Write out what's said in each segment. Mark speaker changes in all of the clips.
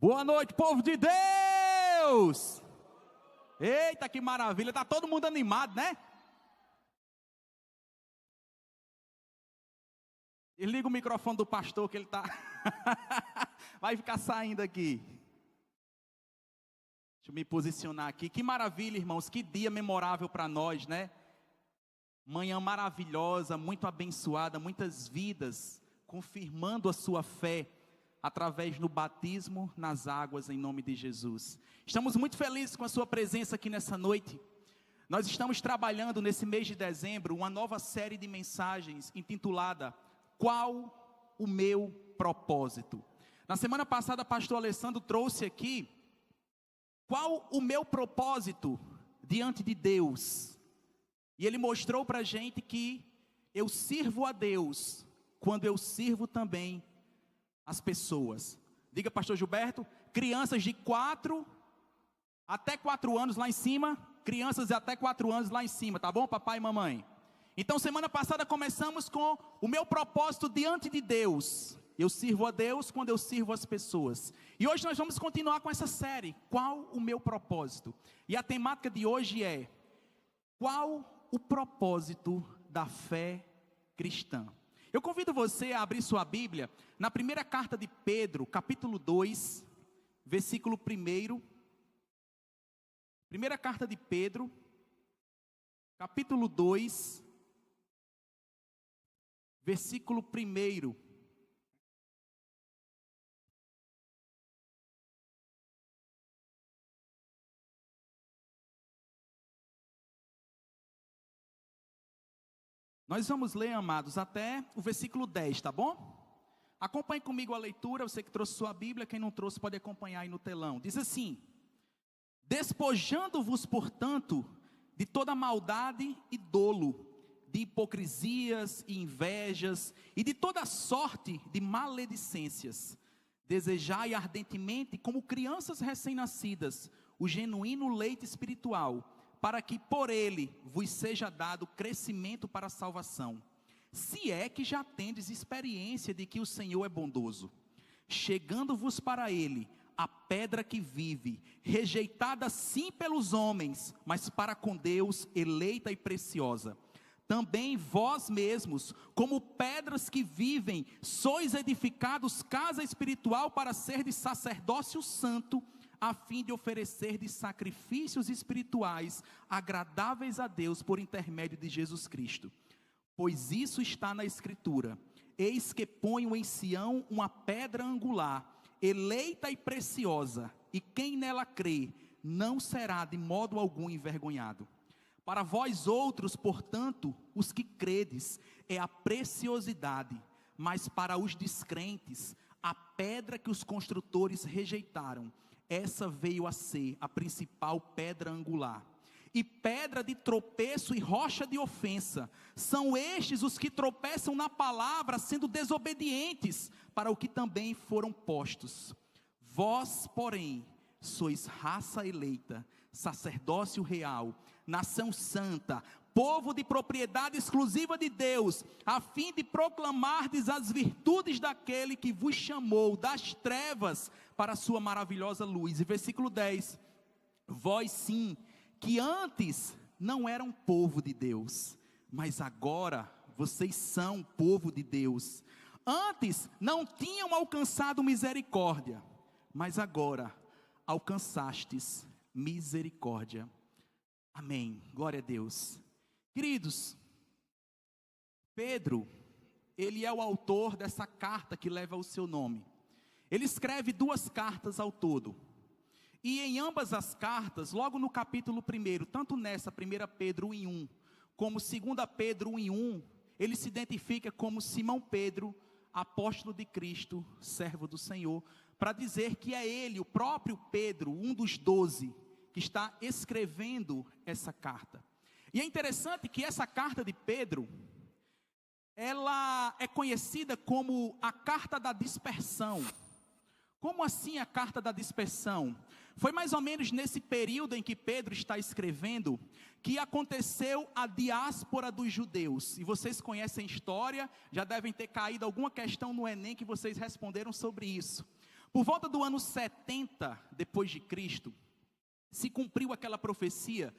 Speaker 1: Boa noite, povo de Deus! Eita, que maravilha! Tá todo mundo animado, né? Desliga o microfone do pastor que ele tá... Vai ficar saindo aqui. Deixa eu me posicionar aqui. Que maravilha, irmãos, que dia memorável para nós, né? Manhã maravilhosa, muito abençoada, muitas vidas confirmando a sua fé através do batismo nas águas em nome de Jesus. Estamos muito felizes com a sua presença aqui nessa noite. Nós estamos trabalhando nesse mês de dezembro uma nova série de mensagens intitulada Qual o meu propósito? Na semana passada, pastor Alessandro trouxe aqui qual o meu propósito diante de Deus. E ele mostrou para a gente que eu sirvo a Deus quando eu sirvo também as pessoas. Diga, pastor Gilberto, crianças de 4 até 4 anos lá em cima, crianças de até 4 anos lá em cima, tá bom, papai e mamãe? Então, semana passada começamos com o meu propósito diante de Deus. Eu sirvo a Deus quando eu sirvo as pessoas. E hoje nós vamos continuar com essa série, qual o meu propósito? E a temática de hoje é, qual o propósito da fé cristã? Eu convido você a abrir sua Bíblia na primeira carta de Pedro, capítulo 2, versículo 1. Primeira carta de Pedro, capítulo 2, versículo 1. Nós vamos ler, amados, até o versículo 10, tá bom? Acompanhe comigo a leitura, você que trouxe sua Bíblia, quem não trouxe pode acompanhar aí no telão. Diz assim: despojando-vos, portanto, de toda maldade e dolo, de hipocrisias e invejas, e de toda sorte de maledicências, desejai ardentemente, como crianças recém-nascidas, o genuíno leite espiritual, para que por ele vos seja dado crescimento para a salvação, se é que já tendes experiência de que o Senhor é bondoso, chegando-vos para ele, a pedra que vive, rejeitada sim pelos homens, mas para com Deus eleita e preciosa. Também vós mesmos, como pedras que vivem, sois edificados casa espiritual para ser de sacerdócio santo, a fim de oferecer de sacrifícios espirituais agradáveis a Deus por intermédio de Jesus Cristo. Pois isso está na Escritura: eis que ponho em Sião uma pedra angular, eleita e preciosa, e quem nela crê não será de modo algum envergonhado. Para vós outros, portanto, os que credes, é a preciosidade, mas para os descrentes, a pedra que os construtores rejeitaram, essa veio a ser a principal pedra angular. E pedra de tropeço e rocha de ofensa, são estes os que tropeçam na palavra, sendo desobedientes, para o que também foram postos. Vós, porém, sois raça eleita, sacerdócio real, nação santa, povo de propriedade exclusiva de Deus, a fim de proclamardes as virtudes daquele que vos chamou das trevas para a sua maravilhosa luz. E versículo 10, vós sim, que antes não eram povo de Deus, mas agora vocês são povo de Deus. Antes não tinham alcançado misericórdia, mas agora alcançastes misericórdia. Amém, glória a Deus. Queridos, Pedro, ele é o autor dessa carta que leva o seu nome. Ele escreve 2 cartas ao todo. E em ambas as cartas, logo no capítulo 1, tanto nessa 1 Pedro 1:1, como 2 Pedro 1:1, ele se identifica como Simão Pedro, apóstolo de Cristo, servo do Senhor, para dizer que é ele, o próprio Pedro, um dos 12, que está escrevendo essa carta. E é interessante que essa carta de Pedro, ela é conhecida como a carta da dispersão. Como assim a carta da dispersão? Foi mais ou menos nesse período em que Pedro está escrevendo que aconteceu a diáspora dos judeus. E vocês conhecem a história, já devem ter caído alguma questão no Enem que vocês responderam sobre isso. Por volta do ano 70 depois de Cristo, se cumpriu aquela profecia,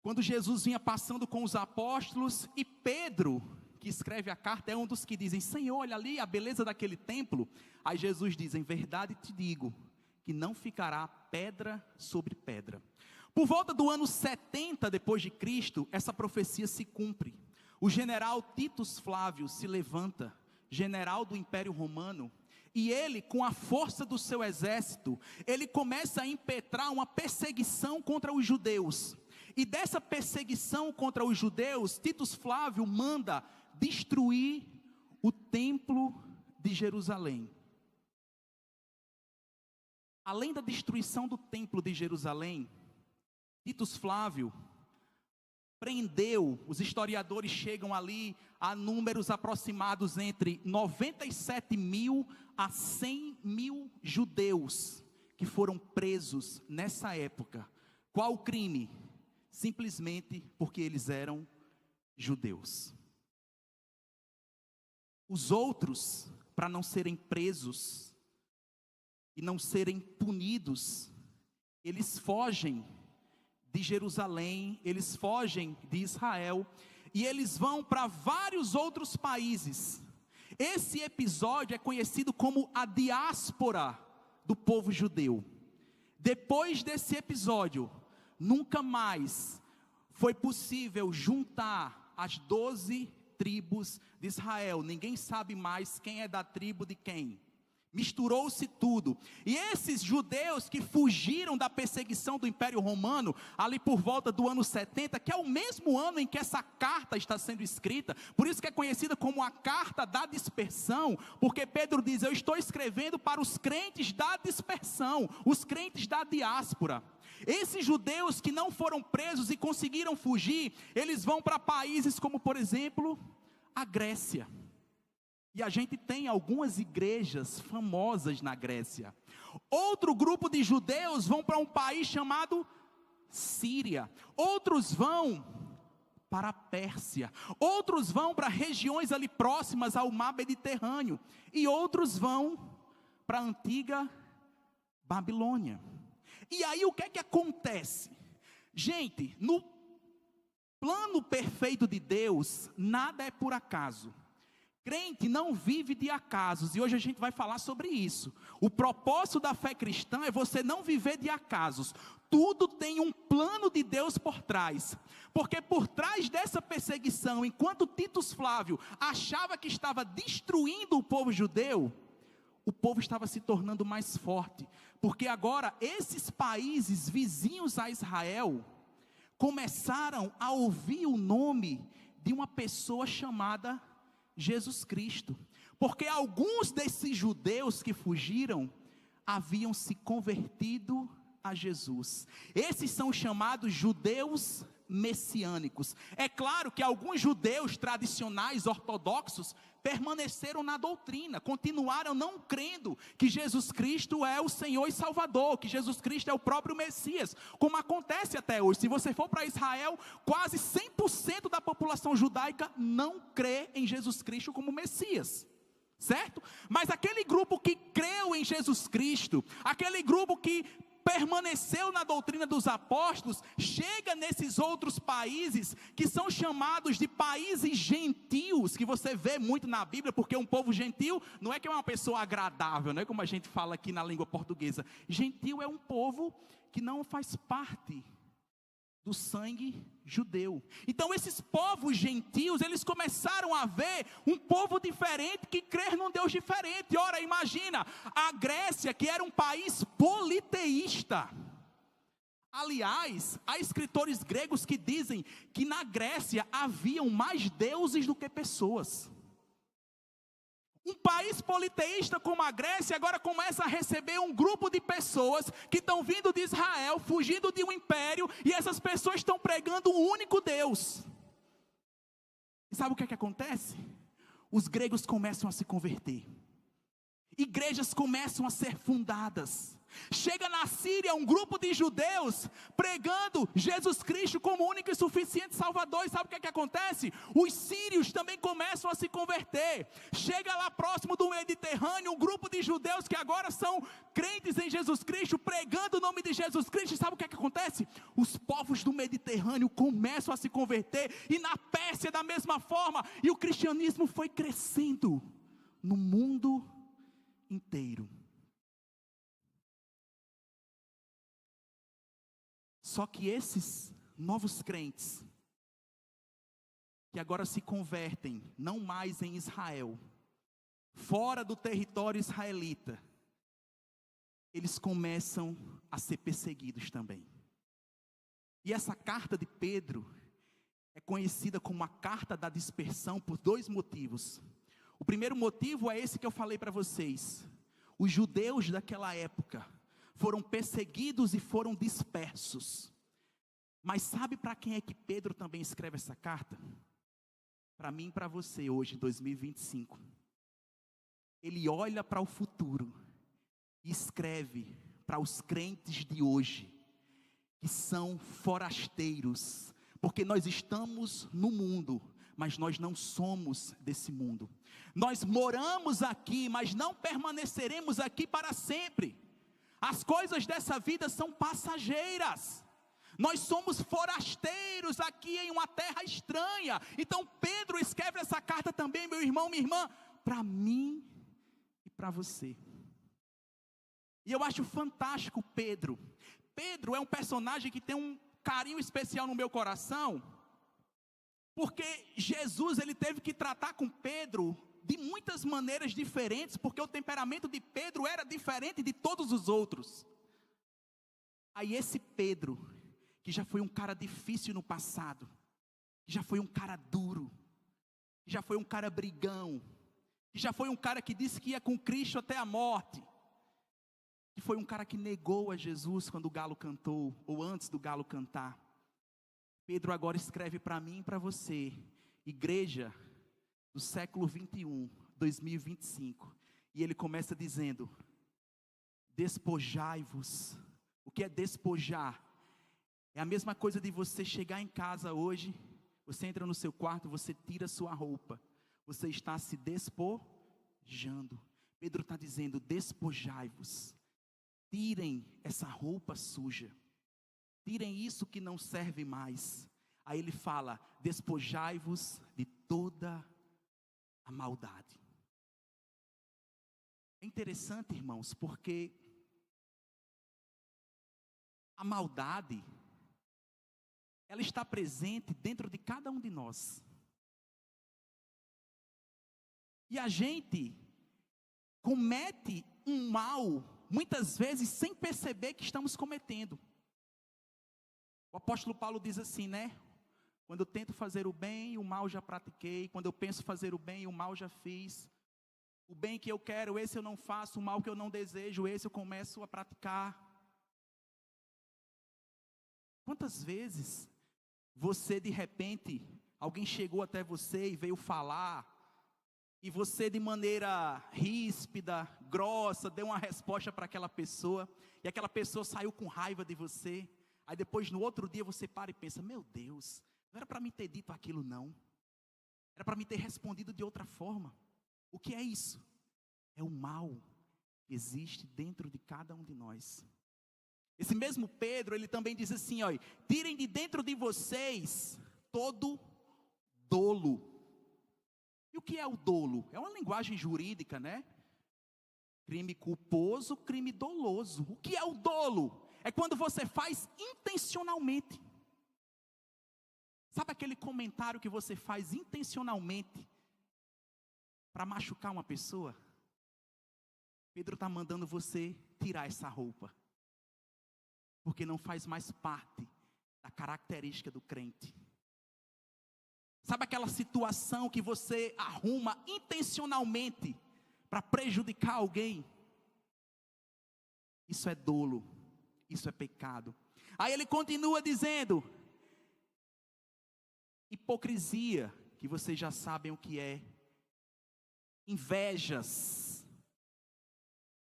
Speaker 1: quando Jesus vinha passando com os apóstolos, e Pedro, que escreve a carta, é um dos que dizem: Senhor, olha ali a beleza daquele templo. Aí Jesus diz: em verdade te digo, que não ficará pedra sobre pedra. Por volta do ano 70 depois de Cristo, essa profecia se cumpre. O general Titus Flávio se levanta, general do Império Romano, e ele, com a força do seu exército, ele começa a impetrar uma perseguição contra os judeus. E dessa perseguição contra os judeus, Titus Flávio manda destruir o templo de Jerusalém. Além da destruição do templo de Jerusalém, Titus Flávio prendeu, os historiadores chegam ali a números aproximados entre 97 mil a 100 mil judeus que foram presos nessa época. Qual o crime? Simplesmente porque eles eram judeus. Os outros, para não serem presos e não serem punidos, eles fogem de Jerusalém, eles fogem de Israel, e eles vão para vários outros países. Esse episódio é conhecido como a diáspora do povo judeu. Depois desse episódio, nunca mais foi possível juntar as 12 tribos de Israel. Ninguém sabe mais quem é da tribo de quem. Misturou-se tudo. E esses judeus que fugiram da perseguição do Império Romano, ali por volta do ano 70, que é o mesmo ano em que essa carta está sendo escrita, por isso que é conhecida como a carta da dispersão, porque Pedro diz: eu estou escrevendo para os crentes da dispersão, os crentes da diáspora. Esses judeus que não foram presos e conseguiram fugir, eles vão para países como, por exemplo, a Grécia. E a gente tem algumas igrejas famosas na Grécia. Outro grupo de judeus vão para um país chamado Síria. Outros vão para a Pérsia. Outros vão para regiões ali próximas ao mar Mediterrâneo. E outros vão para a antiga Babilônia. E aí o que é que acontece? Gente, no plano perfeito de Deus, nada é por acaso. Crente não vive de acasos, e hoje a gente vai falar sobre isso. O propósito da fé cristã é você não viver de acasos. Tudo tem um plano de Deus por trás. Porque por trás dessa perseguição, enquanto Titus Flávio achava que estava destruindo o povo judeu, o povo estava se tornando mais forte. Porque agora esses países vizinhos a Israel começaram a ouvir o nome de uma pessoa chamada Jesus Cristo, porque alguns desses judeus que fugiram haviam se convertido a Jesus. Esses são chamados judeus messiânicos. É claro que alguns judeus tradicionais ortodoxos permaneceram na doutrina, continuaram não crendo que Jesus Cristo é o Senhor e Salvador, que Jesus Cristo é o próprio Messias, como acontece até hoje. Se você for para Israel, quase 100% da população judaica não crê em Jesus Cristo como Messias, certo? Mas aquele grupo que creu em Jesus Cristo, aquele grupo que permaneceu na doutrina dos apóstolos, chega nesses outros países, que são chamados de países gentios, que você vê muito na Bíblia, porque um povo gentil não é que é uma pessoa agradável, não é como a gente fala aqui na língua portuguesa. Gentil é um povo que não faz parte do sangue judeu. Então esses povos gentios, eles começaram a ver um povo diferente, que crer num Deus diferente. Ora, imagina, a Grécia, que era um país politeísta. Aliás, há escritores gregos que dizem que na Grécia haviam mais deuses do que pessoas. Um país politeísta como a Grécia agora começa a receber um grupo de pessoas que estão vindo de Israel, fugindo de um império, e essas pessoas estão pregando um único Deus. E sabe o que é que acontece? Os gregos começam a se converter. Igrejas começam a ser fundadas. Chega na Síria um grupo de judeus pregando Jesus Cristo como único e suficiente Salvador. E sabe o que acontece? Os sírios também começam a se converter. Chega lá próximo do Mediterrâneo um grupo de judeus que agora são crentes em Jesus Cristo, pregando o nome de Jesus Cristo. E sabe o que acontece? Os povos do Mediterrâneo começam a se converter, e na Pérsia da mesma forma. E o cristianismo foi crescendo no mundo inteiro. Só que esses novos crentes, que agora se convertem, não mais em Israel, fora do território israelita, eles começam a ser perseguidos também. E essa carta de Pedro é conhecida como a carta da dispersão por dois motivos. O primeiro motivo é esse que eu falei para vocês. Os judeus daquela época foram perseguidos e foram dispersos. Mas sabe para quem é que Pedro também escreve essa carta? Para mim e para você hoje, em 2025. Ele olha para o futuro e escreve para os crentes de hoje, que são forasteiros, porque nós estamos no mundo, mas nós não somos desse mundo. Nós moramos aqui, mas não permaneceremos aqui para sempre. As coisas dessa vida são passageiras. Nós somos forasteiros aqui em uma terra estranha. Então Pedro escreve essa carta também, meu irmão, minha irmã, para mim e para você. E eu acho fantástico Pedro. Pedro é um personagem que tem um carinho especial no meu coração, porque Jesus, ele teve que tratar com Pedro de muitas maneiras diferentes, porque o temperamento de Pedro era diferente de todos os outros. Aí esse Pedro, que já foi um cara difícil no passado, que já foi um cara duro, que já foi um cara brigão, que já foi um cara que disse que ia com Cristo até a morte, que foi um cara que negou a Jesus quando o galo cantou, ou antes do galo cantar. Pedro agora escreve para mim e para você, igreja do século 21, 2025, e ele começa dizendo: despojai-vos. O que é despojar? É a mesma coisa de você chegar em casa hoje, você entra no seu quarto, você tira sua roupa, você está se despojando. Pedro está dizendo: despojai-vos, tirem essa roupa suja, tirem isso que não serve mais. Aí ele fala: despojai-vos de toda a maldade. É interessante, irmãos, porque a maldade, ela está presente dentro de cada um de nós. E a gente comete um mal, muitas vezes, sem perceber que estamos cometendo. O apóstolo Paulo diz assim, né? Quando eu tento fazer o bem, o mal já pratiquei. Quando eu penso fazer o bem, o mal já fiz. O bem que eu quero, esse eu não faço. O mal que eu não desejo, esse eu começo a praticar. Quantas vezes você, de repente, alguém chegou até você e veio falar, e você, de maneira ríspida, grossa, deu uma resposta para aquela pessoa, e aquela pessoa saiu com raiva de você. Aí depois, no outro dia, você para e pensa: meu Deus, não era para mim ter dito aquilo não, era para mim ter respondido de outra forma. O que é isso? É o mal que existe dentro de cada um de nós. Esse mesmo Pedro, ele também diz assim, ó: tirem de dentro de vocês todo dolo. E o que é o dolo? É uma linguagem jurídica, né? Crime culposo, crime doloso. O que é o dolo? É quando você faz intencionalmente. Sabe aquele comentário que você faz intencionalmente para machucar uma pessoa? Pedro está mandando você tirar essa roupa, porque não faz mais parte da característica do crente. Sabe aquela situação que você arruma intencionalmente para prejudicar alguém? Isso é dolo, isso é pecado. Aí ele continua dizendo: hipocrisia, que vocês já sabem o que é, invejas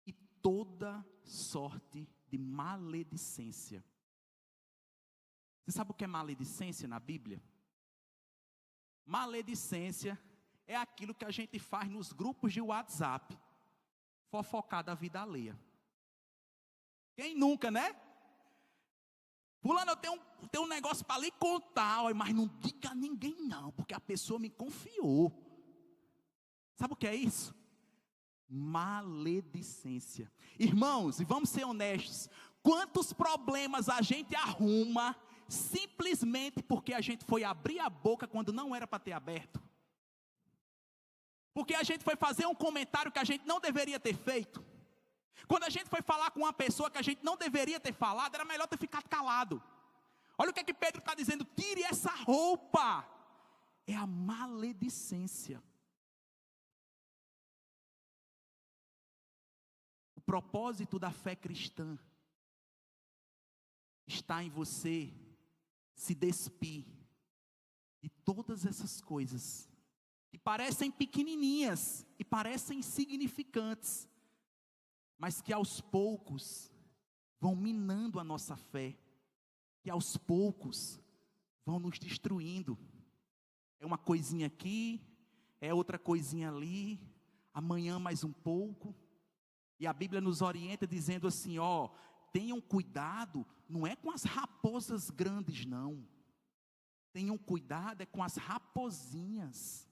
Speaker 1: e toda sorte de maledicência. Você sabe o que é maledicência na Bíblia? Maledicência é aquilo que a gente faz nos grupos de WhatsApp, fofocar da vida alheia. Quem nunca, né? Fulano, eu tenho um negócio para lhe contar, mas não diga a ninguém não, porque a pessoa me confiou. Sabe o que é isso? Maledicência. Irmãos, e vamos ser honestos, quantos problemas a gente arruma simplesmente porque a gente foi abrir a boca quando não era para ter aberto? Porque a gente foi fazer um comentário que a gente não deveria ter feito. Quando a gente foi falar com uma pessoa que a gente não deveria ter falado, era melhor ter ficado calado. Olha o que é que Pedro está dizendo: tire essa roupa. É a maledicência. O propósito da fé cristã está em você se despir de todas essas coisas que parecem pequenininhas e parecem insignificantes, mas que aos poucos vão minando a nossa fé, que aos poucos vão nos destruindo. É uma coisinha aqui, é outra coisinha ali, amanhã mais um pouco. E a Bíblia nos orienta dizendo assim, tenham cuidado, não é com as raposas grandes não. Tenham cuidado com as raposinhas.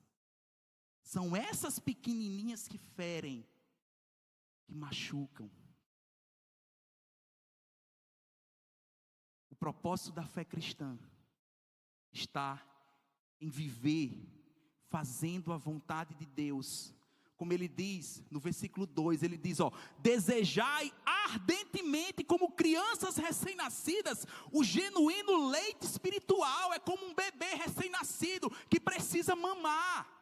Speaker 1: São essas pequenininhas que ferem, que machucam. O propósito da fé cristã está em viver fazendo a vontade de Deus. Como ele diz no versículo 2, ele diz, desejai ardentemente como crianças recém-nascidas o genuíno leite espiritual. É como um bebê recém-nascido que precisa mamar.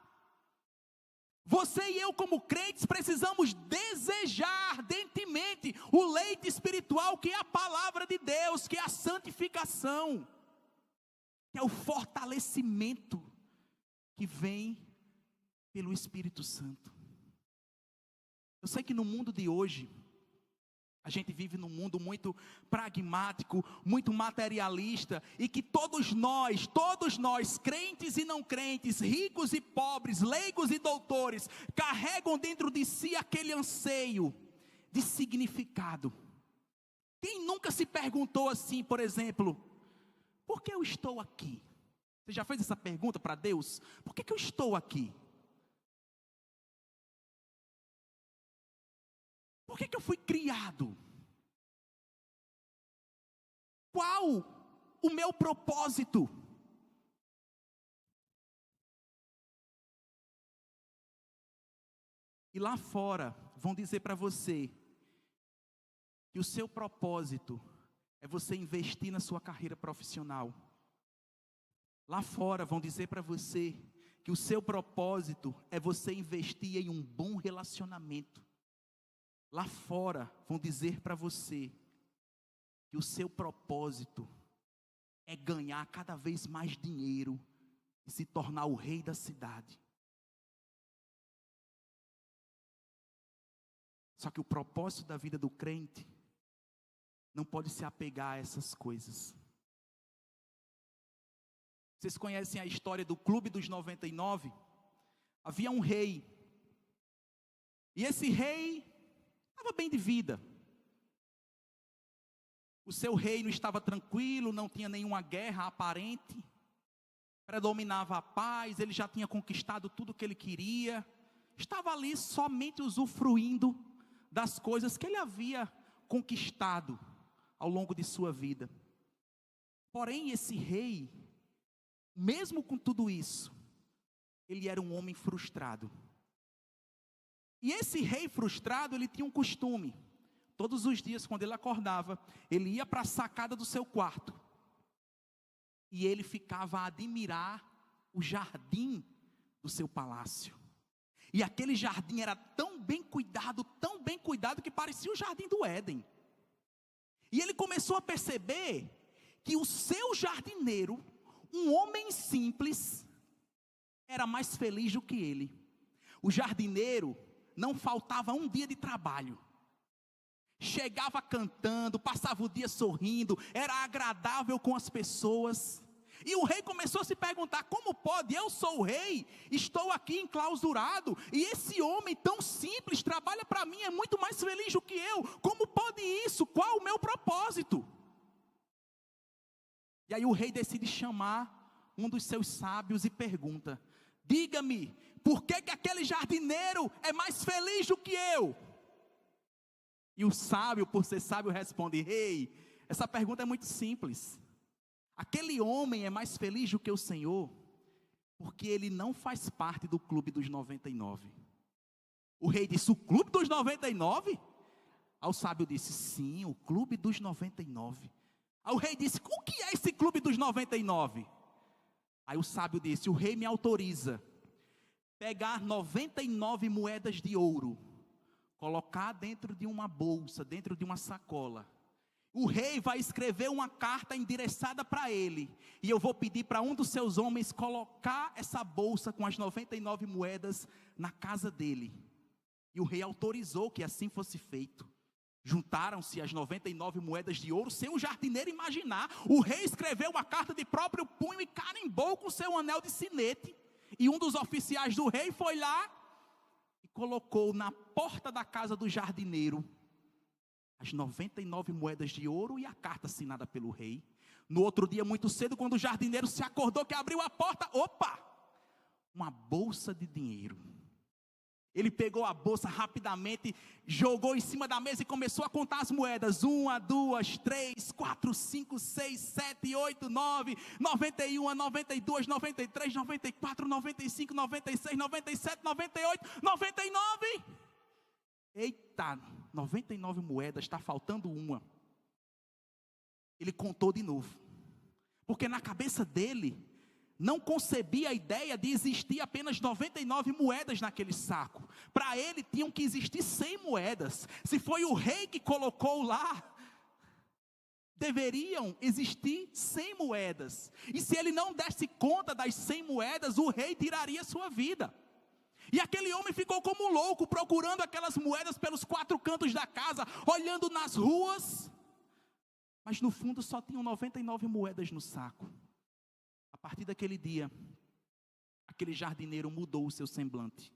Speaker 1: Você e eu, como crentes, precisamos desejar ardentemente o leite espiritual, que é a palavra de Deus, que é a santificação, que é o fortalecimento que vem pelo Espírito Santo. Eu sei que no mundo de hoje, a gente vive num mundo muito pragmático, muito materialista, e que todos nós, crentes e não crentes, ricos e pobres, leigos e doutores, carregam dentro de si aquele anseio de significado. Quem nunca se perguntou assim, por exemplo, por que eu estou aqui? Você já fez essa pergunta para Deus? Por que eu estou aqui? Por que eu fui criado? Qual o meu propósito? E lá fora vão dizer para você que o seu propósito é você investir na sua carreira profissional. Lá fora vão dizer para você que o seu propósito é você investir em um bom relacionamento. Lá fora vão dizer para você que o seu propósito é ganhar cada vez mais dinheiro e se tornar o rei da cidade. Só que o propósito da vida do crente não pode se apegar a essas coisas. Vocês conhecem a história do Clube dos 99? Havia um rei. E esse rei estava bem de vida. O seu reino estava tranquilo, não tinha nenhuma guerra aparente. Predominava a paz, ele já tinha conquistado tudo o que ele queria. Estava ali somente usufruindo das coisas que ele havia conquistado ao longo de sua vida. Porém, esse rei, mesmo com tudo isso, ele era um homem frustrado. E esse rei frustrado, ele tinha um costume. Todos os dias, quando ele acordava, ele ia para a sacada do seu quarto. E ele ficava a admirar o jardim do seu palácio. E aquele jardim era tão bem cuidado, que parecia o jardim do Éden. E ele começou a perceber que o seu jardineiro, um homem simples, era mais feliz do que ele. O jardineiro não faltava um dia de trabalho. chegava cantando, passava o dia sorrindo, era agradável com as pessoas. E o rei começou a se perguntar: como pode? Eu sou o rei, estou aqui enclausurado, e esse homem tão simples trabalha para mim, é muito mais feliz do que eu. Como pode isso? Qual o meu propósito? E aí o rei decide chamar um dos seus sábios e pergunta: diga-me, por que aquele jardineiro é mais feliz do que eu? E o sábio, por ser sábio, responde: rei, essa pergunta é muito simples. Aquele homem é mais feliz do que o Senhor, porque ele não faz parte do clube dos 99. O rei disse: o clube dos 99? Aí o sábio disse: sim, o clube dos 99. Aí o rei disse: o que é esse clube dos 99? Aí o sábio disse: o rei me autoriza pegar 99 moedas de ouro, colocar dentro de uma bolsa, dentro de uma sacola. O rei vai escrever uma carta endereçada para ele, e eu vou pedir para um dos seus homens colocar essa bolsa com as 99 moedas na casa dele. E o rei autorizou que assim fosse feito. Juntaram-se as 99 moedas de ouro, sem o jardineiro imaginar. O rei escreveu uma carta de próprio punho e carimbou com seu anel de sinete. E um dos oficiais do rei foi lá e colocou na porta da casa do jardineiro as 99 moedas de ouro e a carta assinada pelo rei. No outro dia, muito cedo, quando o jardineiro se acordou, que abriu a porta, opa! Uma bolsa de dinheiro. Ele pegou a bolsa rapidamente, jogou em cima da mesa e começou a contar as moedas. 1, 2, 3, 4, 5, 6, 7, 8, 9, 91, 92, 93, 94, 95, 96, 97, 98, 99. Eita, 99 moedas, está faltando uma. Ele contou de novo, porque na cabeça dele não concebia a ideia de existir apenas 99 moedas naquele saco. Para ele tinham que existir 100 moedas. Se foi o rei que colocou lá, deveriam existir 100 moedas. E se ele não desse conta das 100 moedas, o rei tiraria sua vida. E aquele homem ficou como louco, procurando aquelas moedas pelos 4 cantos da casa, olhando nas ruas, mas no fundo só tinham 99 moedas no saco. A partir daquele dia, aquele jardineiro mudou o seu semblante.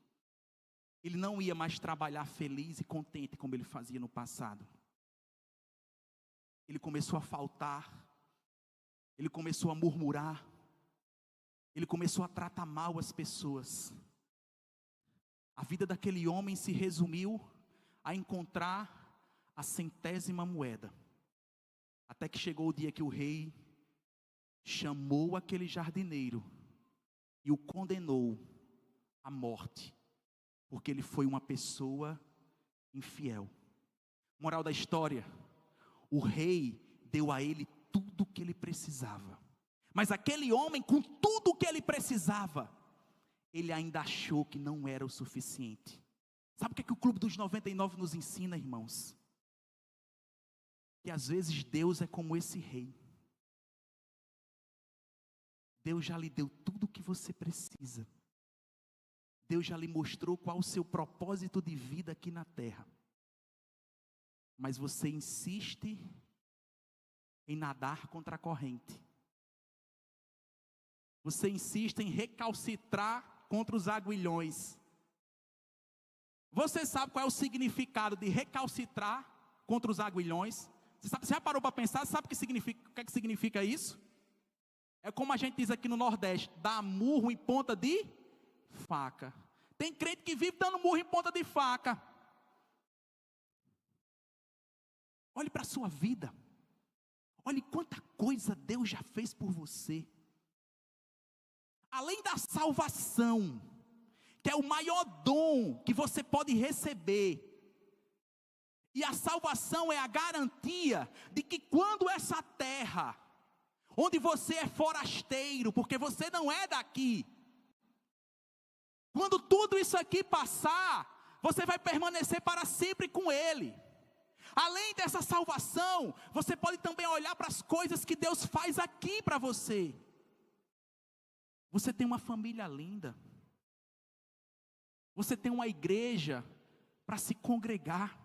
Speaker 1: Ele não ia mais trabalhar feliz e contente como ele fazia no passado. Ele começou a faltar, ele começou a murmurar, ele começou a tratar mal as pessoas. A vida daquele homem se resumiu a encontrar a 100ª moeda. Até que chegou o dia que o rei chamou aquele jardineiro e o condenou à morte, porque ele foi uma pessoa infiel. Moral da história: o rei deu a ele tudo o que ele precisava, mas aquele homem, com tudo o que ele precisava, ele ainda achou que não era o suficiente. Sabe o que o Clube dos 99 nos ensina, irmãos? Que às vezes Deus é como esse rei. Deus já lhe deu tudo o que você precisa. Deus já lhe mostrou qual o seu propósito de vida aqui na terra. Mas você insiste em nadar contra a corrente. Você insiste em recalcitrar contra os aguilhões. Você sabe qual é o significado de recalcitrar contra os aguilhões? Você já parou para pensar? Sabe o que significa isso? É como a gente diz aqui no Nordeste: dar murro em ponta de faca. Tem crente que vive dando murro em ponta de faca. Olhe para a sua vida. Olhe quanta coisa Deus já fez por você. Além da salvação, que é o maior dom que você pode receber. E a salvação é a garantia de que quando essa terra, onde você é forasteiro, porque você não é daqui, quando tudo isso aqui passar, você vai permanecer para sempre com Ele. Além dessa salvação, você pode também olhar para as coisas que Deus faz aqui para você. Você tem uma família linda. Você tem uma igreja para se congregar.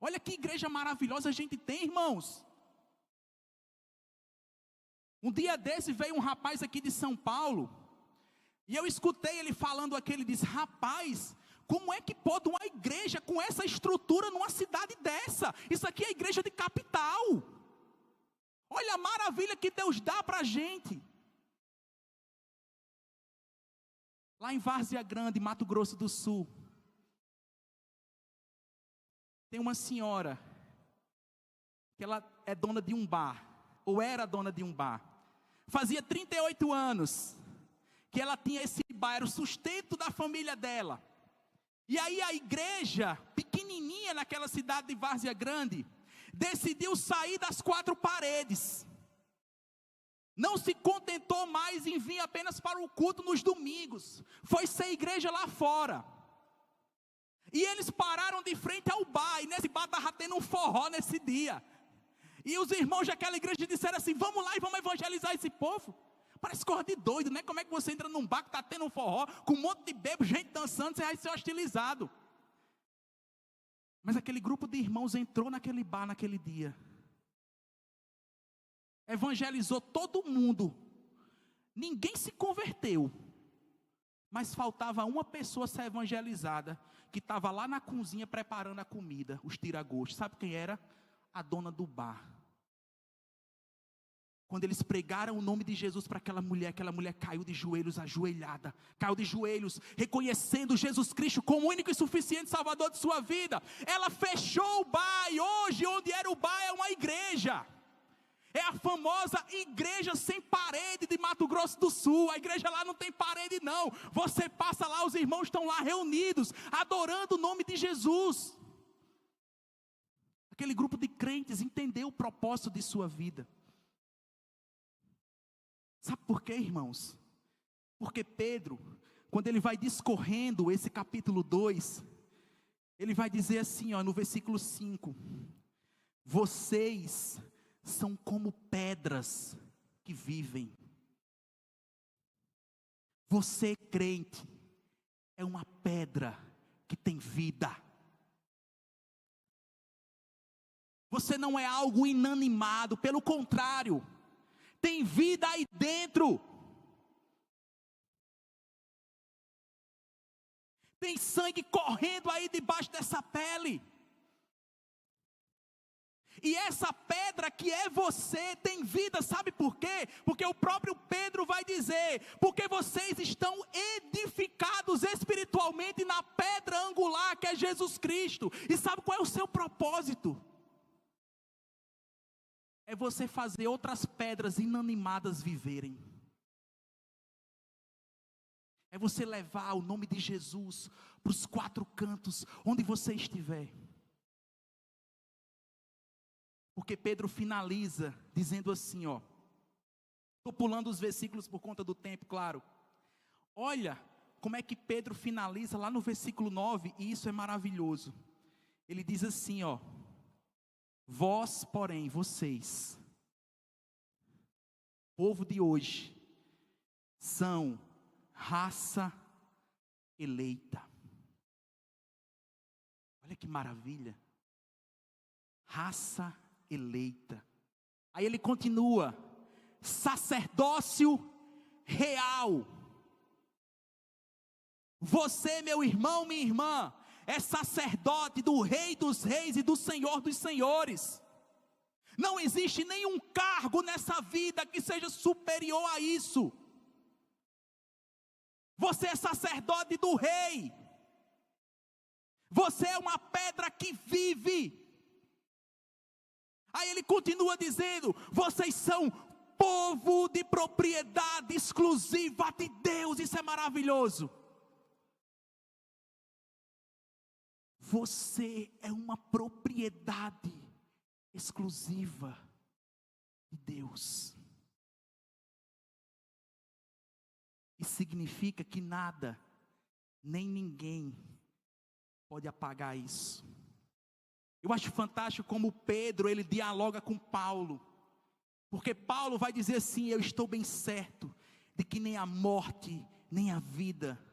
Speaker 1: Olha que igreja maravilhosa a gente tem, irmãos. Um dia desse veio um rapaz aqui de São Paulo, e eu escutei ele falando aqui, ele disse: rapaz, como é que pode uma igreja com essa estrutura numa cidade dessa? Isso aqui é a igreja de capital. Olha a maravilha que Deus dá para a gente. Lá em Várzea Grande, Mato Grosso do Sul, tem uma senhora, que ela é dona de um bar, ou era dona de um bar. Fazia 38 anos que ela tinha esse bar, era o sustento da família dela. E aí a igreja, pequenininha naquela cidade de Várzea Grande, decidiu sair das quatro paredes. Não se contentou mais em vir apenas para o culto nos domingos. Foi ser igreja lá fora. E eles pararam de frente ao bar, e nesse bar estava tendo um forró nesse dia. E os irmãos daquela igreja disseram assim: vamos lá e vamos evangelizar esse povo. Parece coisa de doido, né? Como é que você entra num bar que está tendo um forró, com um monte de bebo, gente dançando, você vai ser hostilizado. Mas aquele grupo de irmãos entrou naquele bar naquele dia. Evangelizou todo mundo. Ninguém se converteu. Mas faltava uma pessoa ser evangelizada, que estava lá na cozinha preparando a comida, os tira-gosto. Sabe quem era? A dona do bar. Quando eles pregaram o nome de Jesus para aquela mulher caiu de joelhos, ajoelhada, caiu de joelhos, reconhecendo Jesus Cristo como o único e suficiente Salvador de sua vida. Ela fechou o bar, e hoje onde era o bar é uma igreja. É a famosa igreja sem parede de Mato Grosso do Sul. A igreja lá não tem parede não. Você passa lá, os irmãos estão lá reunidos, adorando o nome de Jesus. Aquele grupo de crentes entendeu o propósito de sua vida. Sabe por quê, irmãos? Porque Pedro, quando ele vai discorrendo esse capítulo 2, ele vai dizer assim, no versículo 5: vocês são como pedras que vivem. Você, crente, é uma pedra que tem vida. Você não é algo inanimado, pelo contrário, tem vida aí dentro. Tem sangue correndo aí debaixo dessa pele. E essa pedra que é você tem vida, sabe por quê? Porque o próprio Pedro vai dizer: porque vocês estão edificados espiritualmente na pedra angular que é Jesus Cristo. E sabe qual é o seu propósito? É você fazer outras pedras inanimadas viverem. É você levar o nome de Jesus para os quatro cantos, onde você estiver. Porque Pedro finaliza dizendo assim, estou pulando os versículos por conta do tempo, claro. Olha como é que Pedro finaliza lá no versículo 9, e isso é maravilhoso. Ele diz assim, vós, porém, vocês, povo de hoje, são raça eleita. Olha que maravilha. Raça eleita. Aí ele continua: sacerdócio real. Você, meu irmão, minha irmã, é sacerdote do Rei dos Reis e do Senhor dos Senhores. Não existe nenhum cargo nessa vida que seja superior a isso. Você é sacerdote do Rei. Você é uma pedra que vive. Aí ele continua dizendo: vocês são povo de propriedade exclusiva de Deus. Isso é maravilhoso. Você é uma propriedade exclusiva de Deus. E significa que nada, nem ninguém pode apagar isso. Eu acho fantástico como Pedro, ele dialoga com Paulo. Porque Paulo vai dizer assim: eu estou bem certo de que nem a morte, nem a vida,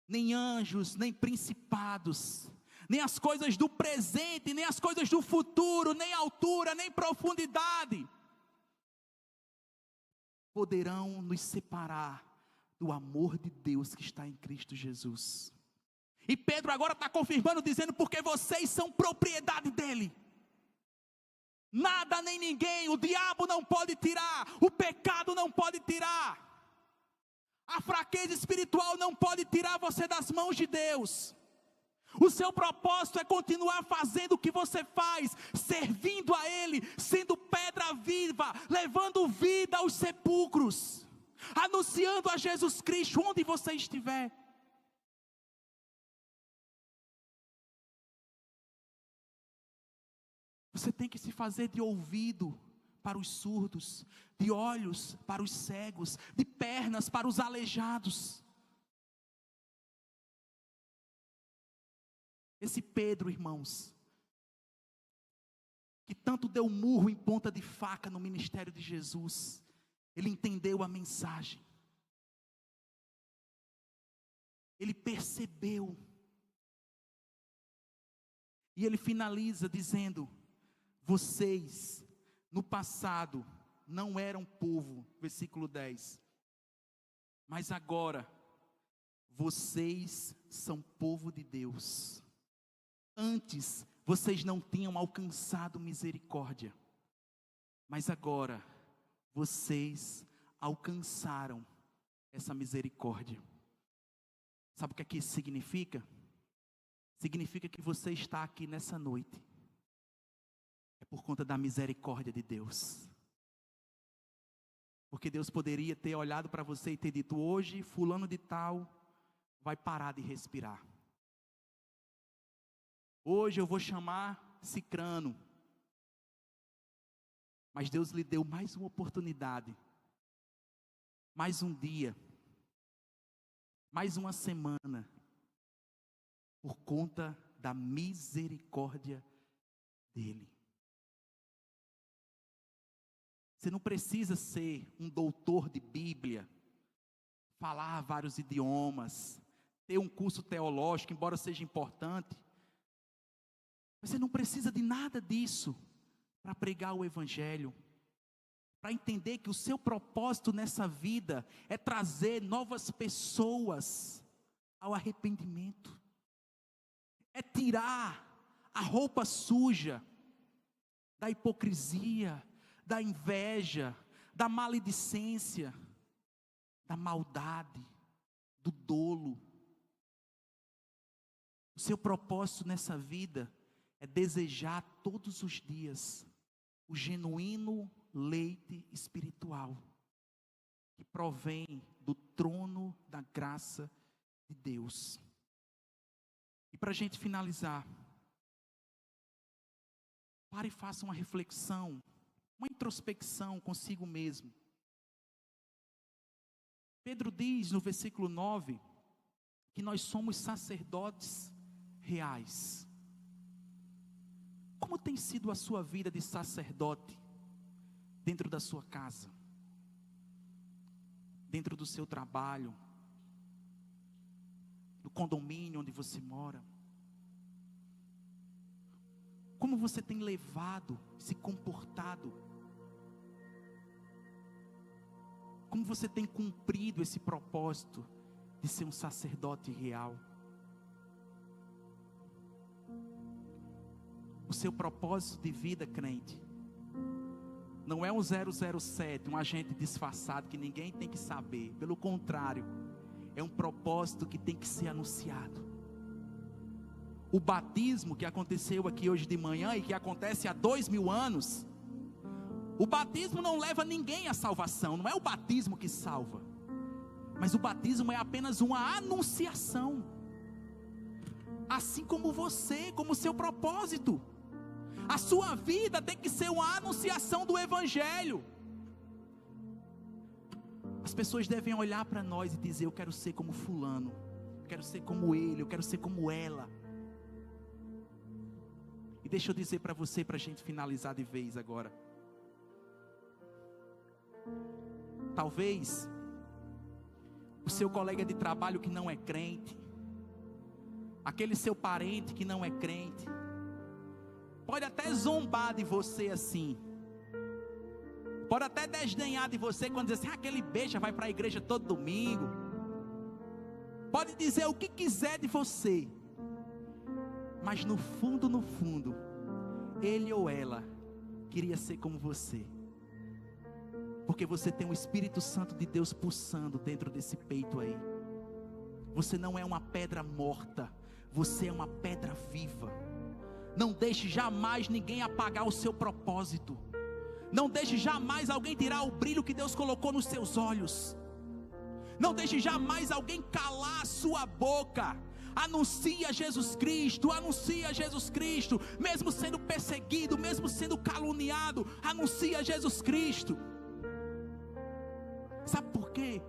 Speaker 1: nem anjos, nem principados, nem as coisas do presente, nem as coisas do futuro, nem altura, nem profundidade poderão nos separar do amor de Deus que está em Cristo Jesus. E Pedro agora está confirmando, dizendo: porque vocês são propriedade dele. Nada nem ninguém, o diabo não pode tirar, o pecado não pode tirar, a fraqueza espiritual não pode tirar você das mãos de Deus. O seu propósito é continuar fazendo o que você faz, servindo a Ele, sendo pedra viva, levando vida aos sepulcros, anunciando a Jesus Cristo onde você estiver. Você tem que se fazer de ouvido para os surdos, de olhos para os cegos, de pernas para os aleijados. Esse Pedro, irmãos, que tanto deu murro em ponta de faca no ministério de Jesus, ele entendeu a mensagem. Ele percebeu. E ele finaliza dizendo: vocês, no passado, não eram povo, versículo 10. Mas agora, vocês são povo de Deus. Antes, vocês não tinham alcançado misericórdia. Mas agora, vocês alcançaram essa misericórdia. Sabe o que aqui significa? Significa que você está aqui nessa noite é por conta da misericórdia de Deus. Porque Deus poderia ter olhado para você e ter dito: hoje fulano de tal vai parar de respirar. Hoje eu vou chamar Cicrano. Mas Deus lhe deu mais uma oportunidade, mais um dia, mais uma semana, por conta da misericórdia dEle. Você não precisa ser um doutor de Bíblia, falar vários idiomas, ter um curso teológico, embora seja importante. Você não precisa de nada disso para pregar o Evangelho, para entender que o seu propósito nessa vida é trazer novas pessoas ao arrependimento, é tirar a roupa suja da hipocrisia, da inveja, da maledicência, da maldade, do dolo. O seu propósito nessa vida é desejar todos os dias o genuíno leite espiritual que provém do trono da graça de Deus. E para a gente finalizar, pare e faça uma reflexão, uma introspecção consigo mesmo. Pedro diz no versículo 9 que nós somos sacerdotes reais. Como tem sido a sua vida de sacerdote dentro da sua casa, dentro do seu trabalho, do condomínio onde você mora? Como você tem levado, se comportado? Como você tem cumprido esse propósito de ser um sacerdote real? O seu propósito de vida, crente, não é um 007, um agente disfarçado que ninguém tem que saber. Pelo contrário, é um propósito que tem que ser anunciado. O batismo que aconteceu aqui hoje de manhã e que acontece há 2000 anos, o batismo não leva ninguém à salvação, não é o batismo que salva, mas o batismo é apenas uma anunciação, assim como você, como seu propósito. A sua vida tem que ser uma anunciação do Evangelho. As pessoas devem olhar para nós e dizer: eu quero ser como fulano, eu quero ser como ele, eu quero ser como ela. E deixa eu dizer para você, para a gente finalizar de vez agora. Talvez o seu colega de trabalho que não é crente, aquele seu parente que não é crente, pode até zombar de você assim, pode até desdenhar de você quando diz assim, aquele besta vai para a igreja todo domingo, pode dizer o que quiser de você, mas no fundo, ele ou ela queria ser como você, porque você tem o Espírito Santo de Deus pulsando dentro desse peito aí. Você não é uma pedra morta, você é uma pedra viva. Não deixe jamais ninguém apagar o seu propósito. Não deixe jamais alguém tirar o brilho que Deus colocou nos seus olhos. Não deixe jamais alguém calar a sua boca. Anuncia Jesus Cristo, anuncia Jesus Cristo. Mesmo sendo perseguido, mesmo sendo caluniado, anuncia Jesus Cristo. Sabe por quê?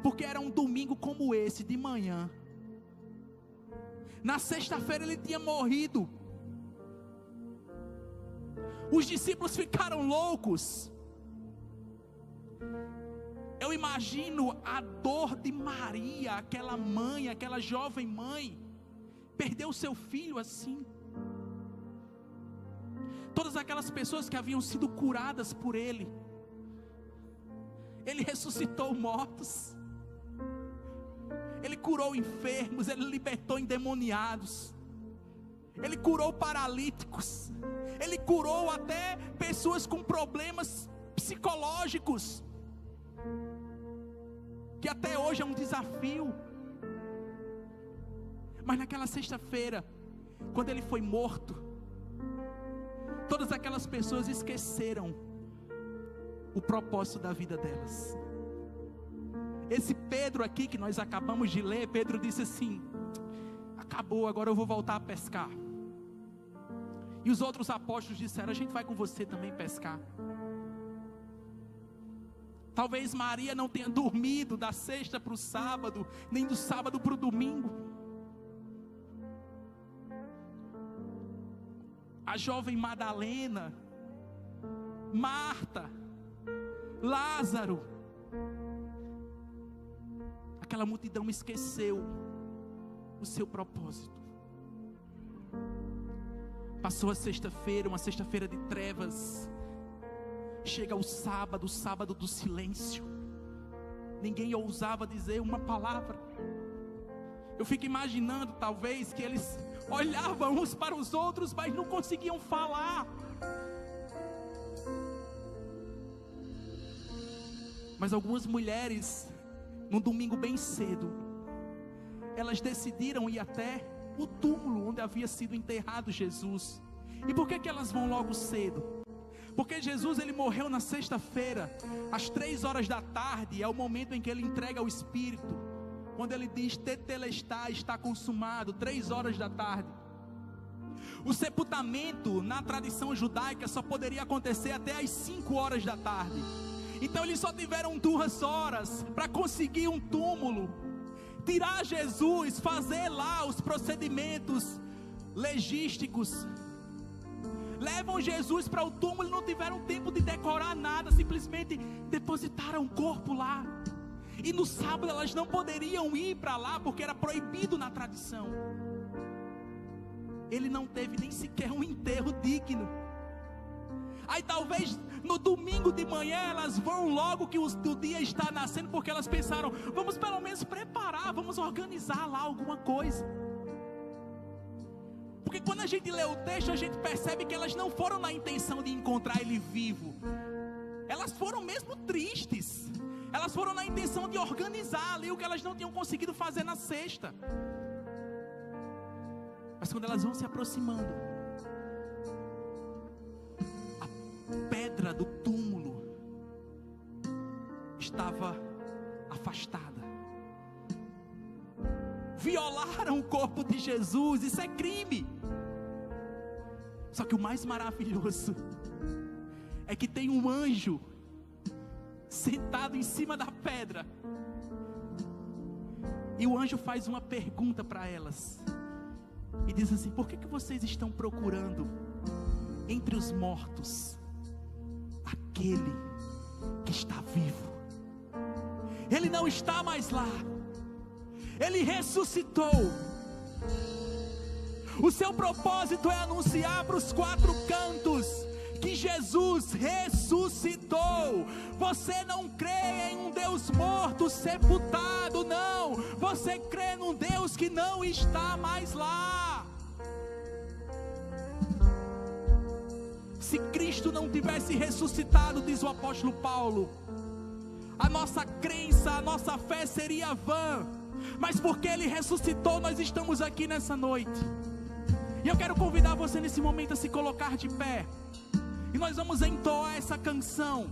Speaker 1: Porque era um domingo como esse, de manhã. Na sexta-feira ele tinha morrido. Os discípulos ficaram loucos. Eu imagino a dor de Maria, aquela mãe, aquela jovem mãe, perdeu seu filho assim. Todas aquelas pessoas que haviam sido curadas por ele. Ele ressuscitou mortos. Ele curou enfermos, ele libertou endemoniados. Ele curou paralíticos. Ele curou até pessoas com problemas psicológicos, que até hoje é um desafio. Mas naquela sexta-feira, quando ele foi morto, todas aquelas pessoas esqueceram o propósito da vida delas. Esse Pedro aqui que nós acabamos de ler, Pedro disse assim: acabou, agora eu vou voltar a pescar. E os outros apóstolos disseram: a gente vai com você também pescar. Talvez Maria não tenha dormido da sexta para o sábado, nem do sábado para o domingo. A jovem Madalena, Marta, Lázaro, aquela multidão esqueceu o seu propósito. Passou a sexta-feira, uma sexta-feira de trevas. Chega o sábado do silêncio. Ninguém ousava dizer uma palavra. Eu fico imaginando, talvez, que eles olhavam uns para os outros, mas não conseguiam falar. Mas algumas mulheres, num domingo bem cedo, elas decidiram ir até o túmulo onde havia sido enterrado Jesus. E por que elas vão logo cedo? Porque Jesus, ele morreu na sexta-feira, às 3 horas da tarde, é o momento em que ele entrega o Espírito, quando ele diz tetelestai, está consumado, 3 horas da tarde. O sepultamento na tradição judaica só poderia acontecer até às 5 horas da tarde. Então eles só tiveram 2 horas para conseguir um túmulo, tirar Jesus, fazer lá os procedimentos legísticos. Levam Jesus para o túmulo e não tiveram tempo de decorar nada, simplesmente depositaram o corpo lá. E no sábado elas não poderiam ir para lá, porque era proibido na tradição. Ele não teve nem sequer um enterro digno. Aí talvez no domingo de manhã elas vão logo que o dia está nascendo, porque elas pensaram: vamos pelo menos preparar, vamos organizar lá alguma coisa. Porque quando a gente lê o texto, a gente percebe que elas não foram na intenção de encontrar ele vivo. Elas foram mesmo tristes. Elas foram na intenção de organizar ali o que elas não tinham conseguido fazer na sexta. Mas quando elas vão se aproximando, a pedra do túmulo estava afastada. Violaram o corpo de Jesus, isso é crime. Só que o mais maravilhoso é que tem um anjo sentado em cima da pedra. E o anjo faz uma pergunta para elas e diz assim: por que vocês estão procurando entre os mortos aquele que está vivo? Ele não está mais lá. Ele ressuscitou. O seu propósito é anunciar para os quatro cantos que Jesus ressuscitou. Você não crê em um Deus morto, sepultado, não. Você crê num Deus que não está mais lá. Se Cristo não tivesse ressuscitado, diz o apóstolo Paulo, a nossa crença, a nossa fé seria vã. Mas porque Ele ressuscitou, nós estamos aqui nessa noite. E eu quero convidar você nesse momento a se colocar de pé. E nós vamos entoar essa canção.